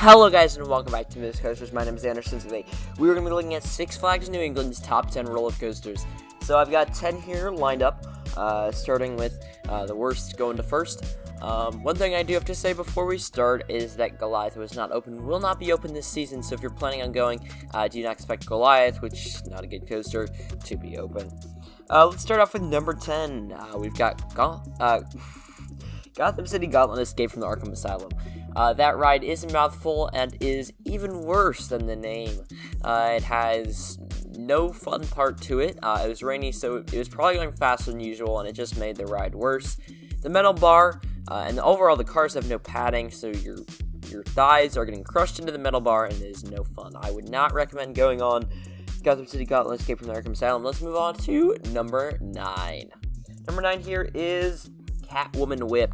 Hello guys and welcome back to Miss Coasters. My name is Anderson. Today we are going to be looking at Six Flags New England's top 10 roller coasters. So I've got 10 here lined up, starting with the worst going to first. One thing I do have to say before we start is that Goliath will not be open this season. So if you're planning on going, do not expect Goliath, which is not a good coaster, to be open. Let's start off with number 10. We've got Gotham City Gauntlet Escape from the Arkham Asylum. That ride is a mouthful and is even worse than the name. It has no fun part to it. It was rainy, so it was probably going faster than usual, and it just made the ride worse. The metal bar, and overall the cars have no padding, so your thighs are getting crushed into the metal bar, and it is no fun. I would not recommend going on Gotham City Gauntlet Escape from the Arkham Asylum. Let's move on to number 9. Number 9 here is Catwoman Whip.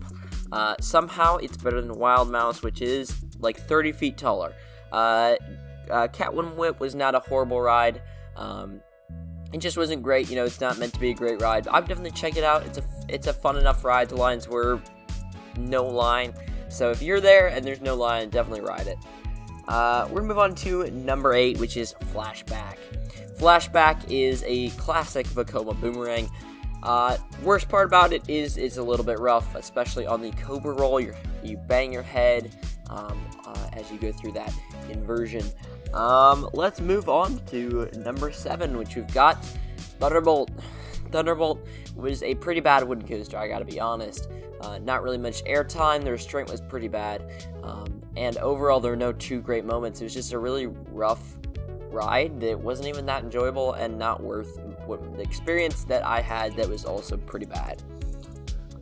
Somehow it's better than Wild Mouse, which is like 30 feet taller. Catwoman Whip was not a horrible ride. It just wasn't great. It's not meant to be a great ride. I've definitely checked it out. It's a fun enough ride. The lines were no line. So if you're there and there's no line, definitely ride it. We're going to move on to number 8, which is Flashback. Flashback is a classic Vekoma boomerang. Worst part about it is it's a little bit rough, especially on the Cobra roll. You bang your head as you go through that inversion. Let's move on to number 7, which we've got Thunderbolt. Thunderbolt was a pretty bad wooden coaster, I gotta be honest. Not really much airtime, the restraint was pretty bad, and overall there were no two great moments. It was just a really rough ride that wasn't even that enjoyable and not worth the experience that I had that was also pretty bad.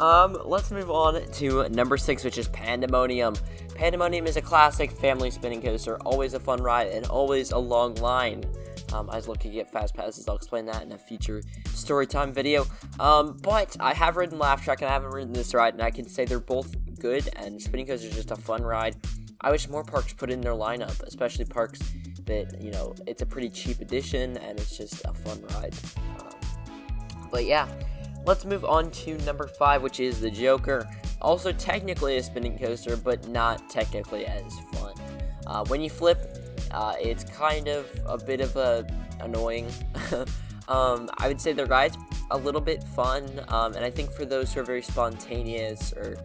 Let's move on to number 6, which is Pandemonium. Pandemonium is a classic family spinning coaster, always a fun ride and always a long line. I was looking to get fast passes. I'll explain that in a future story time video. But I have ridden Laugh Track and I haven't ridden this ride, and I can say they're both good, and spinning coaster is just a fun ride. I wish more parks put in their lineup, especially parks that, it's a pretty cheap addition and it's just a fun ride. But yeah, let's move on to number 5, which is the Joker. Also technically a spinning coaster, but not technically as fun. When you flip, it's kind of a bit of annoying. I would say the ride's a little bit fun, and I think for those who are very spontaneous or,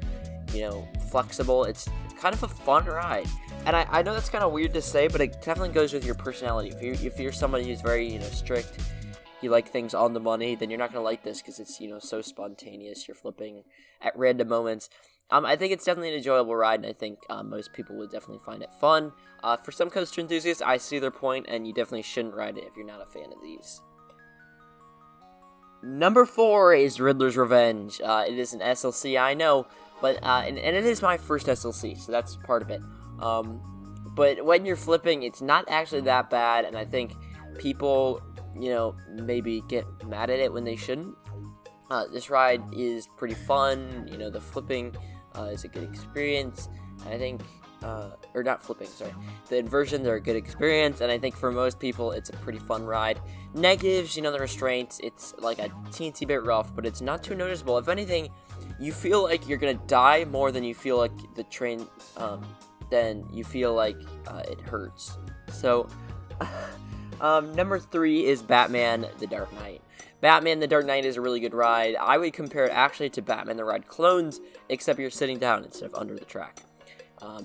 flexible, it's kind of a fun ride. And I know that's kind of weird to say, but it definitely goes with your personality. If you're somebody who's very, strict, you like things on the money, then you're not going to like this because it's, so spontaneous. You're flipping at random moments. I think it's definitely an enjoyable ride, and I think most people would definitely find it fun. For some coaster enthusiasts, I see their point, and you definitely shouldn't ride it if you're not a fan of these. Number 4 is Riddlers Revenge. It is an SLC, I know, but and it is my first SLC, so that's part of it. But when you're flipping, it's not actually that bad, and I think people, maybe get mad at it when they shouldn't. This ride is pretty fun. The flipping is a good experience. I think, or not flipping, sorry. The inversions are a good experience, and I think for most people, it's a pretty fun ride. Negatives, the restraints, it's like a teensy bit rough, but it's not too noticeable. If anything, you feel like you're gonna die more than you feel like the train, then you feel like it hurts. So, number 3 is Batman The Dark Knight. Batman The Dark Knight is a really good ride. I would compare it actually to Batman the Ride clones, except you're sitting down instead of under the track.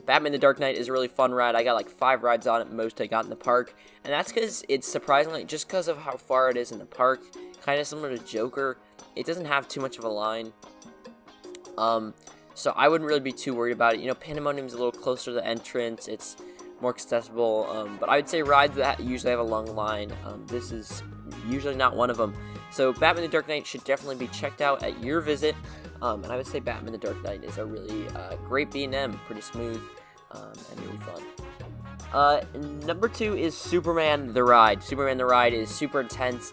Batman The Dark Knight is a really fun ride. I got like 5 rides on it, most I got in the park, and that's because it's surprisingly, just because of how far it is in the park, kind of similar to Joker, it doesn't have too much of a line. So I wouldn't really be too worried about it. Pandemonium is a little closer to the entrance. It's more accessible. But I would say rides that usually have a long line, this is usually not one of them. So Batman the Dark Knight should definitely be checked out at your visit. And I would say Batman the Dark Knight is a really great B&M, pretty smooth, and really fun. Number 2 is Superman the Ride. Superman the Ride is super intense.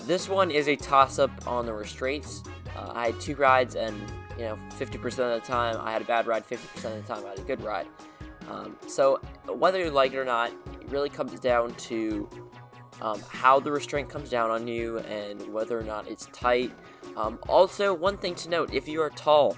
This one is a toss-up on the restraints. I had 2 rides, and 50% of the time I had a bad ride, 50% of the time I had a good ride. So whether you like it or not, it really comes down to how the restraint comes down on you and whether or not it's tight. Also, one thing to note, if you are tall,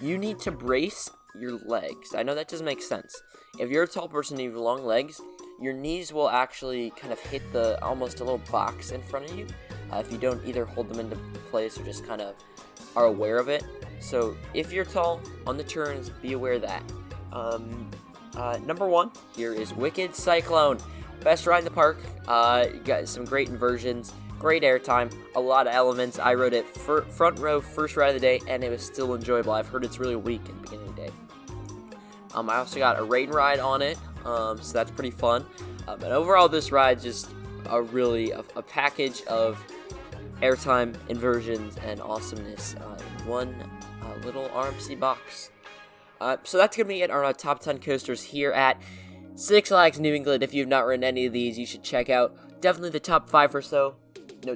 you need to brace your legs. I know that doesn't make sense. if you're a tall person and you have long legs, your knees will actually kind of hit the almost a little box in front of you if you don't either hold them into place or just kind of are aware of it. So if you're tall on the turns, be aware of that. Number 1 here is Wicked Cyclone. Best ride in the park. You got some great inversions, great airtime, a lot of elements. I rode it front row, first ride of the day, and it was still enjoyable. I've heard it's really weak in the beginning of the day. I also got a rain ride on it, so that's pretty fun. And overall, this ride's just a package of airtime, inversions, and awesomeness in one little RMC box. So that's going to be it on our top 10 coasters here at Six Flags New England. If you've not ridden any of these, you should check out definitely the top 5 or so,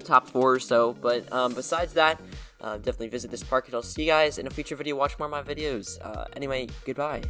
top 4 or so. But besides that, definitely visit this park, and I'll see you guys in a future video. Watch more of my videos. Anyway, goodbye.